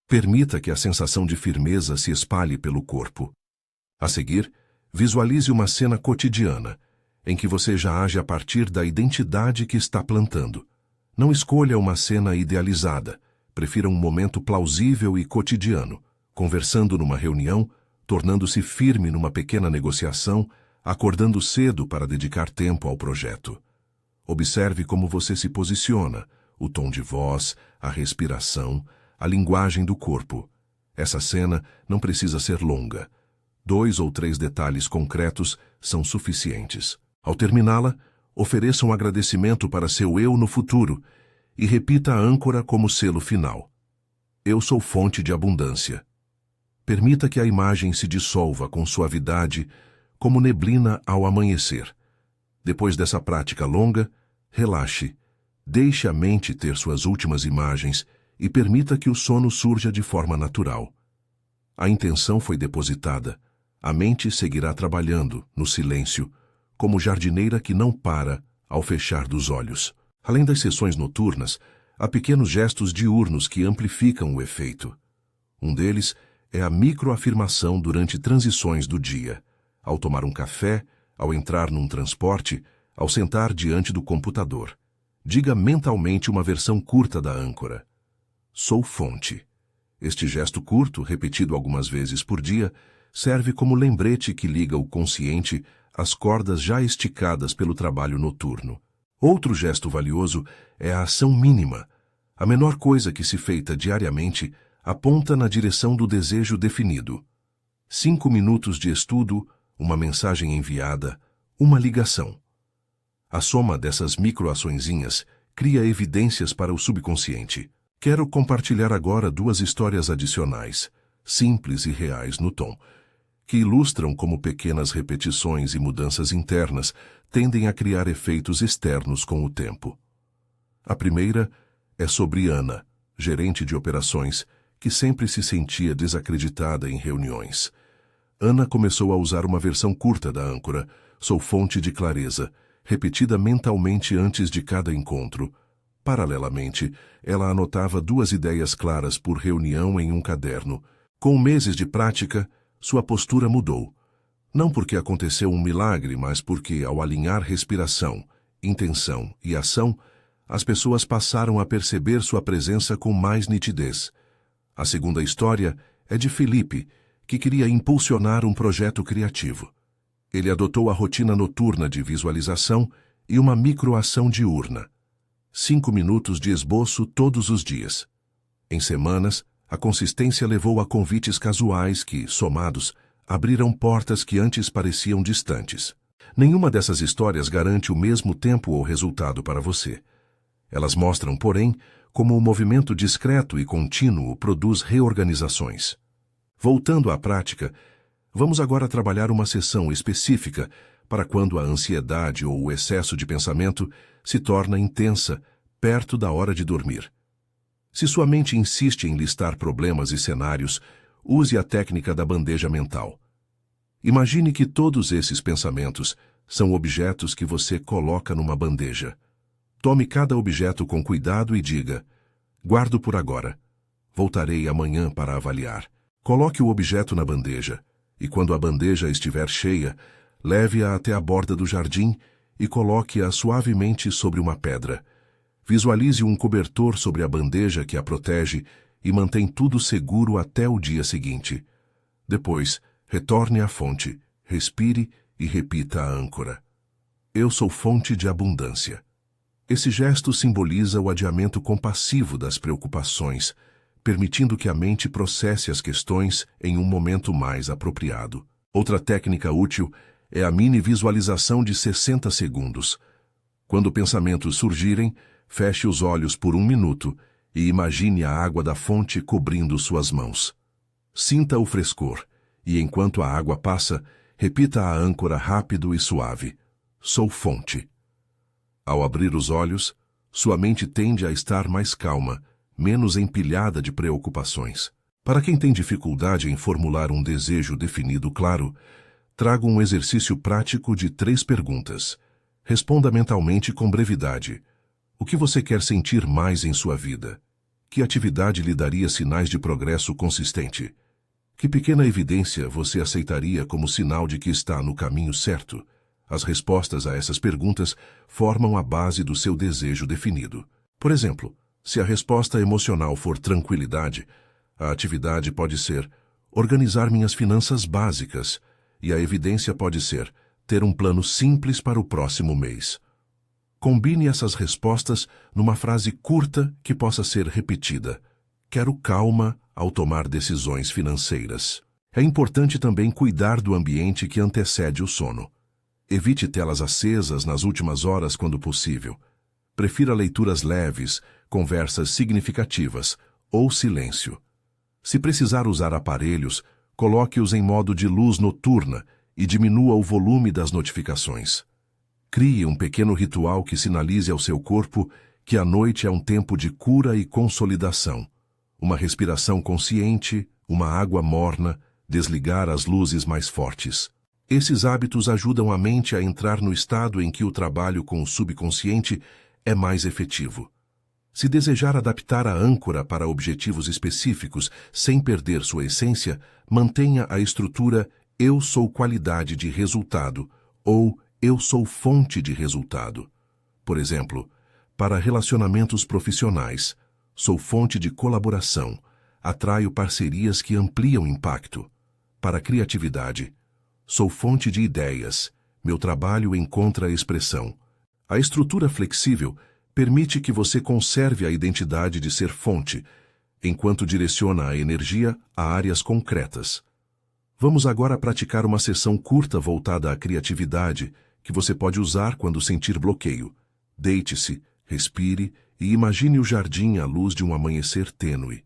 Permita que a sensação de firmeza se espalhe pelo corpo. A seguir, visualize uma cena cotidiana, em que você já age a partir da identidade que está plantando. Não escolha uma cena idealizada, prefira um momento plausível e cotidiano, conversando numa reunião, tornando-se firme numa pequena negociação, acordando cedo para dedicar tempo ao projeto. Observe como você se posiciona, o tom de voz, a respiração, a linguagem do corpo. Essa cena não precisa ser longa. 2 ou 3 detalhes concretos são suficientes. Ao terminá-la, ofereça um agradecimento para seu eu no futuro e repita a âncora como selo final: eu sou fonte de abundância. Permita que a imagem se dissolva com suavidade, como neblina ao amanhecer. Depois dessa prática longa, relaxe, deixe a mente ter suas últimas imagens e permita que o sono surja de forma natural. A intenção foi depositada, a mente seguirá trabalhando, no silêncio, como jardineira que não para ao fechar dos olhos. Além das sessões noturnas, há pequenos gestos diurnos que amplificam o efeito. Um deles é a microafirmação durante transições do dia, ao tomar um café, ao entrar num transporte, ao sentar diante do computador. Diga mentalmente uma versão curta da âncora: sou fonte. Este gesto curto, repetido algumas vezes por dia, serve como lembrete que liga o consciente às cordas já esticadas pelo trabalho noturno. Outro gesto valioso é a ação mínima. A menor coisa que se feita diariamente aponta na direção do desejo definido. 5 minutos de estudo, uma mensagem enviada, uma ligação. A soma dessas microaçõezinhas cria evidências para o subconsciente. Quero compartilhar agora 2 histórias adicionais, simples e reais no tom, que ilustram como pequenas repetições e mudanças internas tendem a criar efeitos externos com o tempo. A primeira é sobre Ana, gerente de operações, que sempre se sentia desacreditada em reuniões. Ana começou a usar uma versão curta da âncora: sou fonte de clareza, repetida mentalmente antes de cada encontro. Paralelamente, ela anotava 2 ideias claras por reunião em um caderno. Com meses de prática, sua postura mudou. Não porque aconteceu um milagre, mas porque, ao alinhar respiração, intenção e ação, as pessoas passaram a perceber sua presença com mais nitidez. A segunda história é de Felipe, que queria impulsionar um projeto criativo. Ele adotou a rotina noturna de visualização e uma microação diurna: 5 minutos de esboço todos os dias. Em semanas, a consistência levou a convites casuais que, somados, abriram portas que antes pareciam distantes. Nenhuma dessas histórias garante o mesmo tempo ou resultado para você. Elas mostram, porém, como o movimento discreto e contínuo produz reorganizações. Voltando à prática, vamos agora trabalhar uma sessão específica para quando a ansiedade ou o excesso de pensamento se torna intensa perto da hora de dormir. Se sua mente insiste em listar problemas e cenários, use a técnica da bandeja mental. Imagine que todos esses pensamentos são objetos que você coloca numa bandeja. Tome cada objeto com cuidado e diga: guardo por agora. Voltarei amanhã para avaliar. Coloque o objeto na bandeja, e quando a bandeja estiver cheia, leve-a até a borda do jardim e coloque-a suavemente sobre uma pedra. Visualize um cobertor sobre a bandeja que a protege e mantém tudo seguro até o dia seguinte. Depois, retorne à fonte, respire e repita a âncora. Eu sou fonte de abundância. Esse gesto simboliza o adiamento compassivo das preocupações, permitindo que a mente processe as questões em um momento mais apropriado. Outra técnica útil é a mini-visualização de 60 segundos. Quando pensamentos surgirem, feche os olhos por 1 minuto e imagine a água da fonte cobrindo suas mãos. Sinta o frescor e, enquanto a água passa, repita a âncora rápido e suave. Sou fonte. Ao abrir os olhos, sua mente tende a estar mais calma, menos empilhada de preocupações. Para quem tem dificuldade em formular um desejo definido claro, trago um exercício prático de 3 perguntas. Responda mentalmente com brevidade. O que você quer sentir mais em sua vida? Que atividade lhe daria sinais de progresso consistente? Que pequena evidência você aceitaria como sinal de que está no caminho certo? As respostas a essas perguntas formam a base do seu desejo definido. Por exemplo, se a resposta emocional for tranquilidade, a atividade pode ser organizar minhas finanças básicas, e a evidência pode ser ter um plano simples para o próximo mês. Combine essas respostas numa frase curta que possa ser repetida. Quero calma ao tomar decisões financeiras. É importante também cuidar do ambiente que antecede o sono. Evite telas acesas nas últimas horas quando possível. Prefira leituras leves, conversas significativas ou silêncio. Se precisar usar aparelhos, coloque-os em modo de luz noturna e diminua o volume das notificações. Crie um pequeno ritual que sinalize ao seu corpo que a noite é um tempo de cura e consolidação. Uma respiração consciente, uma água morna, desligar as luzes mais fortes. Esses hábitos ajudam a mente a entrar no estado em que o trabalho com o subconsciente é mais efetivo. Se desejar adaptar a âncora para objetivos específicos sem perder sua essência, mantenha a estrutura Eu sou qualidade de resultado ou Eu sou fonte de resultado. Por exemplo, para relacionamentos profissionais, sou fonte de colaboração, atraio parcerias que ampliam impacto. Para criatividade, sou fonte de ideias, meu trabalho encontra expressão. A estrutura flexível permite que você conserve a identidade de ser fonte, enquanto direciona a energia a áreas concretas. Vamos agora praticar uma sessão curta voltada à criatividade, que você pode usar quando sentir bloqueio. Deite-se, respire e imagine o jardim à luz de um amanhecer tênue.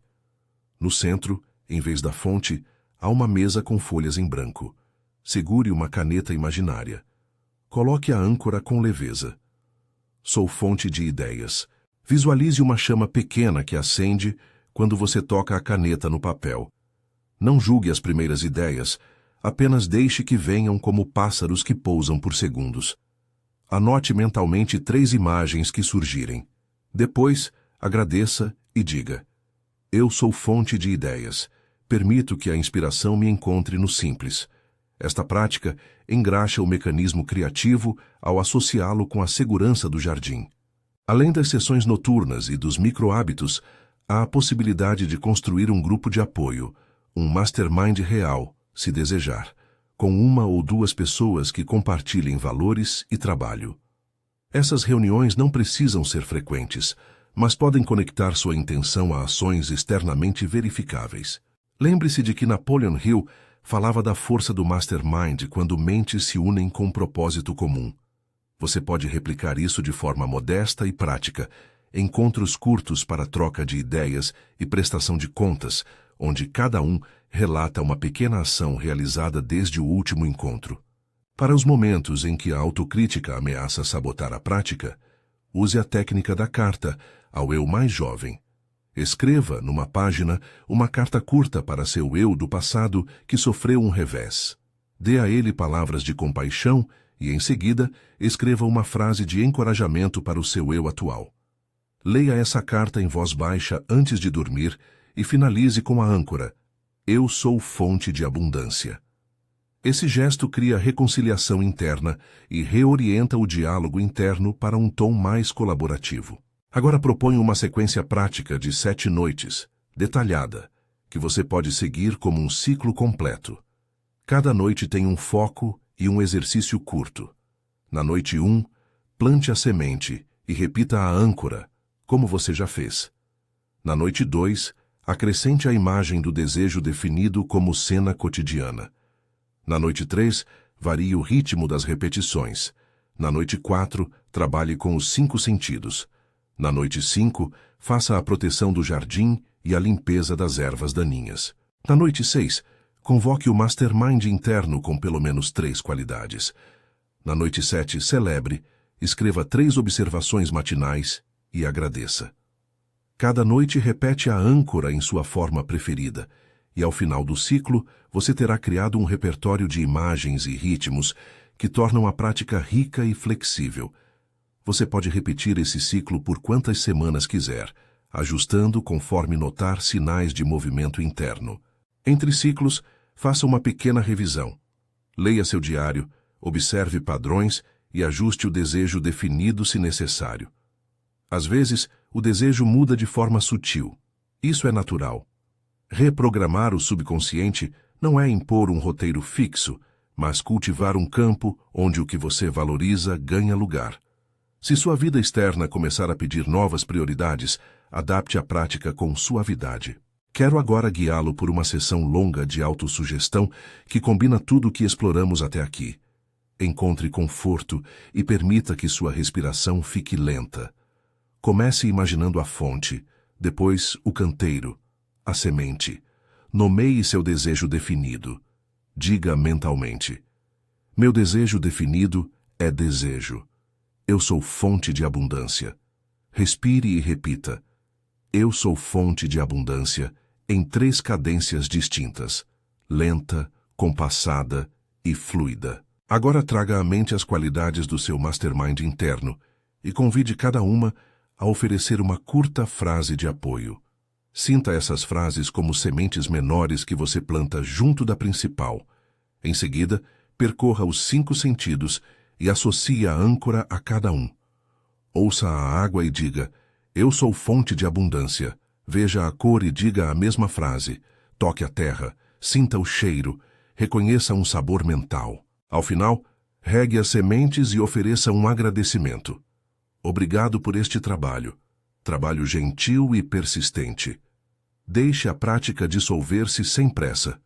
No centro, em vez da fonte, há uma mesa com folhas em branco. Segure uma caneta imaginária. Coloque a âncora com leveza. Sou fonte de ideias. Visualize uma chama pequena que acende quando você toca a caneta no papel. Não julgue as primeiras ideias, apenas deixe que venham como pássaros que pousam por segundos. Anote mentalmente 3 imagens que surgirem. Depois, agradeça e diga: Eu sou fonte de ideias. Permito que a inspiração me encontre no simples. Esta prática engraxa o mecanismo criativo ao associá-lo com a segurança do jardim. Além das sessões noturnas e dos micro-hábitos, há a possibilidade de construir um grupo de apoio, um mastermind real, se desejar, com 1 ou 2 pessoas que compartilhem valores e trabalho. Essas reuniões não precisam ser frequentes, mas podem conectar sua intenção a ações externamente verificáveis. Lembre-se de que Napoleon Hill falava da força do Mastermind quando mentes se unem com um propósito comum. Você pode replicar isso de forma modesta e prática, encontros curtos para troca de ideias e prestação de contas, onde cada um relata uma pequena ação realizada desde o último encontro. Para os momentos em que a autocrítica ameaça sabotar a prática, use a técnica da carta ao eu mais jovem. Escreva, numa página, uma carta curta para seu eu do passado que sofreu um revés. Dê a ele palavras de compaixão e, em seguida, escreva uma frase de encorajamento para o seu eu atual. Leia essa carta em voz baixa antes de dormir e finalize com a âncora: Eu sou fonte de abundância. Esse gesto cria reconciliação interna e reorienta o diálogo interno para um tom mais colaborativo. Agora proponho uma sequência prática de 7 noites, detalhada, que você pode seguir como um ciclo completo. Cada noite tem um foco e um exercício curto. Na noite 1, plante a semente e repita a âncora, como você já fez. Na noite 2, acrescente a imagem do desejo definido como cena cotidiana. Na noite 3, varie o ritmo das repetições. Na noite 4, trabalhe com os 5 sentidos. Na noite 5, faça a proteção do jardim e a limpeza das ervas daninhas. Na noite 6, convoque o Mastermind interno com pelo menos 3 qualidades. Na noite 7, celebre, escreva 3 observações matinais e agradeça. Cada noite repete a âncora em sua forma preferida, e ao final do ciclo você terá criado um repertório de imagens e ritmos que tornam a prática rica e flexível. Você pode repetir esse ciclo por quantas semanas quiser, ajustando conforme notar sinais de movimento interno. Entre ciclos, faça uma pequena revisão. Leia seu diário, observe padrões e ajuste o desejo definido se necessário. Às vezes, o desejo muda de forma sutil. Isso é natural. Reprogramar o subconsciente não é impor um roteiro fixo, mas cultivar um campo onde o que você valoriza ganha lugar. Se sua vida externa começar a pedir novas prioridades, adapte a prática com suavidade. Quero agora guiá-lo por uma sessão longa de autossugestão que combina tudo o que exploramos até aqui. Encontre conforto e permita que sua respiração fique lenta. Comece imaginando a fonte, depois o canteiro, a semente. Nomeie seu desejo definido. Diga mentalmente: Meu desejo definido é desejo. Eu sou fonte de abundância. Respire e repita: Eu sou fonte de abundância, em 3 cadências distintas: lenta, compassada e fluida. Agora traga à mente as qualidades do seu Mastermind interno e convide cada uma a oferecer uma curta frase de apoio. Sinta essas frases como sementes menores que você planta junto da principal. Em seguida, percorra os 5 sentidos e associe a âncora a cada um. Ouça a água e diga: Eu sou fonte de abundância. Veja a cor e diga a mesma frase. Toque a terra, sinta o cheiro, reconheça um sabor mental. Ao final, regue as sementes e ofereça um agradecimento. Obrigado por este trabalho. Trabalho gentil e persistente. Deixe a prática dissolver-se sem pressa.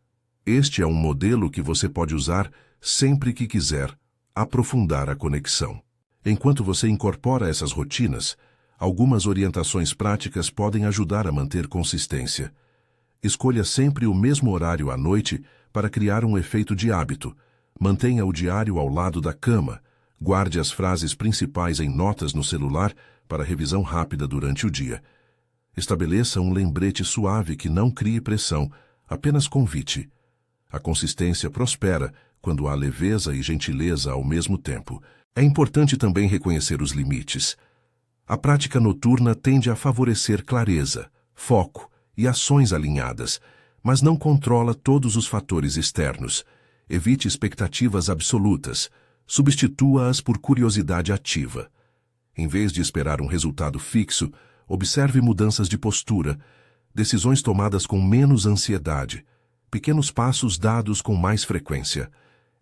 Este é um modelo que você pode usar sempre que quiser aprofundar a conexão. Enquanto você incorpora essas rotinas, algumas orientações práticas podem ajudar a manter consistência. Escolha sempre o mesmo horário à noite para criar um efeito de hábito. Mantenha o diário ao lado da cama. Guarde as frases principais em notas no celular para revisão rápida durante o dia. Estabeleça um lembrete suave que não crie pressão, apenas convite. A consistência prospera quando há leveza e gentileza ao mesmo tempo. É importante também reconhecer os limites. A prática noturna tende a favorecer clareza, foco e ações alinhadas, mas não controla todos os fatores externos. Evite expectativas absolutas. Substitua-as por curiosidade ativa. Em vez de esperar um resultado fixo, observe mudanças de postura, decisões tomadas com menos ansiedade, pequenos passos dados com mais frequência.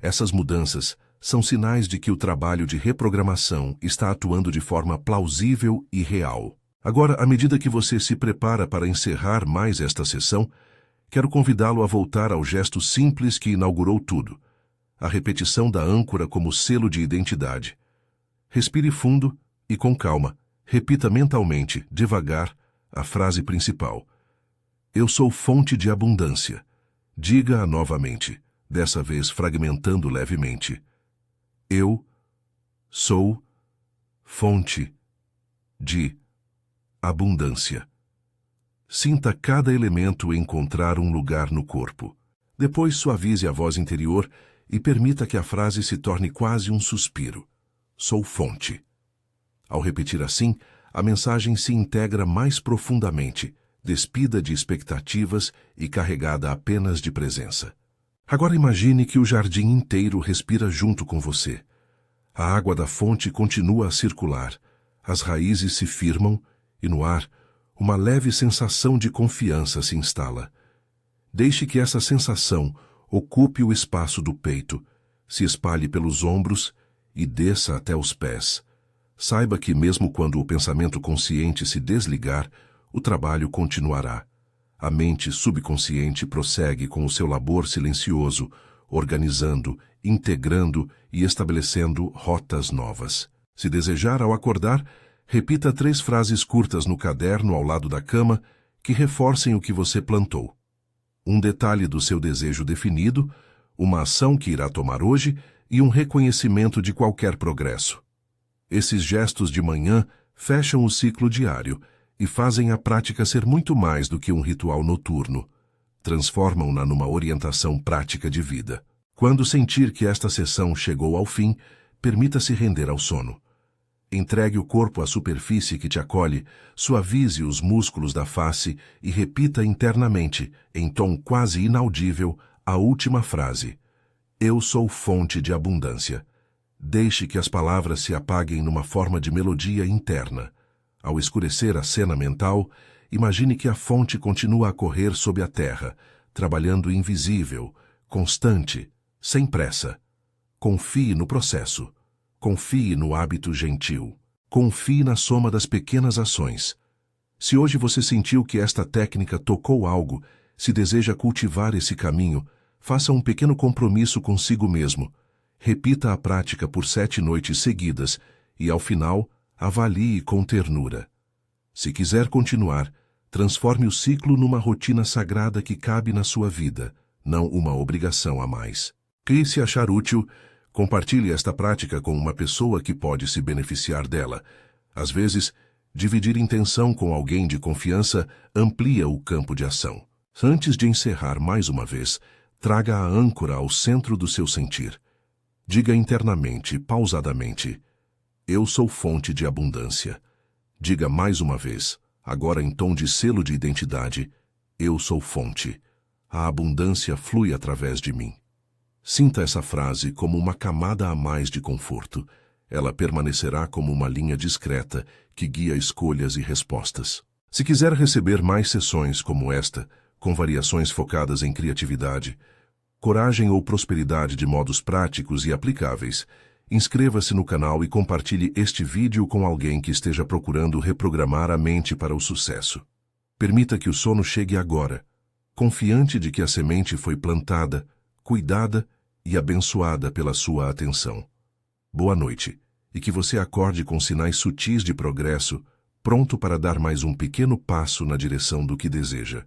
Essas mudanças são sinais de que o trabalho de reprogramação está atuando de forma plausível e real. Agora, à medida que você se prepara para encerrar mais esta sessão, Quero convidá-lo a voltar ao gesto simples que inaugurou tudo, a repetição da âncora como selo de identidade. Respire fundo e, com calma, repita mentalmente, devagar, a frase principal. Eu sou fonte de abundância. Diga-a novamente, dessa vez fragmentando levemente. Eu sou fonte de abundância. Sinta cada elemento encontrar um lugar no corpo. Depois suavize a voz interior e permita que a frase se torne quase um suspiro. Sou fonte. Ao repetir assim, a mensagem se integra mais profundamente, despida de expectativas e carregada apenas de presença. Agora imagine que o jardim inteiro respira junto com você. A água da fonte continua a circular, as raízes se firmam e no ar, uma leve sensação de confiança se instala. Deixe que essa sensação ocupe o espaço do peito, se espalhe pelos ombros e desça até os pés. Saiba que mesmo quando o pensamento consciente se desligar, o trabalho continuará. A mente subconsciente prossegue com o seu labor silencioso, organizando, integrando e estabelecendo rotas novas. Se desejar, ao acordar, repita 3 frases curtas no caderno ao lado da cama que reforcem o que você plantou. Um detalhe do seu desejo definido, uma ação que irá tomar hoje e um reconhecimento de qualquer progresso. Esses gestos de manhã fecham o ciclo diário e fazem a prática ser muito mais do que um ritual noturno. Transformam-na numa orientação prática de vida. Quando sentir que esta sessão chegou ao fim, permita-se render ao sono. Entregue o corpo à superfície que te acolhe, suavize os músculos da face e repita internamente, em tom quase inaudível, a última frase. Eu sou fonte de abundância. Deixe que as palavras se apaguem numa forma de melodia interna. Ao escurecer a cena mental, imagine que a fonte continua a correr sob a terra, trabalhando invisível, constante, sem pressa. Confie no processo. Confie no hábito gentil. Confie na soma das pequenas ações. Se hoje você sentiu que esta técnica tocou algo, se deseja cultivar esse caminho, faça um pequeno compromisso consigo mesmo. Repita a prática por 7 noites seguidas e, ao final, avalie com ternura. Se quiser continuar, transforme o ciclo numa rotina sagrada que cabe na sua vida, não uma obrigação a mais. E se achar útil, compartilhe esta prática com uma pessoa que pode se beneficiar dela. Às vezes, dividir intenção com alguém de confiança amplia o campo de ação. Antes de encerrar mais uma vez, traga a âncora ao centro do seu sentir. Diga internamente, pausadamente, eu sou fonte de abundância. Diga mais uma vez, agora em tom de selo de identidade, eu sou fonte. A abundância flui através de mim. Sinta essa frase como uma camada a mais de conforto. Ela permanecerá como uma linha discreta que guia escolhas e respostas. Se quiser receber mais sessões como esta, com variações focadas em criatividade, coragem ou prosperidade de modos práticos e aplicáveis, inscreva-se no canal e compartilhe este vídeo com alguém que esteja procurando reprogramar a mente para o sucesso. Permita que o sono chegue agora, confiante de que a semente foi plantada, cuidada e abençoada pela sua atenção. Boa noite, e que você acorde com sinais sutis de progresso, pronto para dar mais um pequeno passo na direção do que deseja.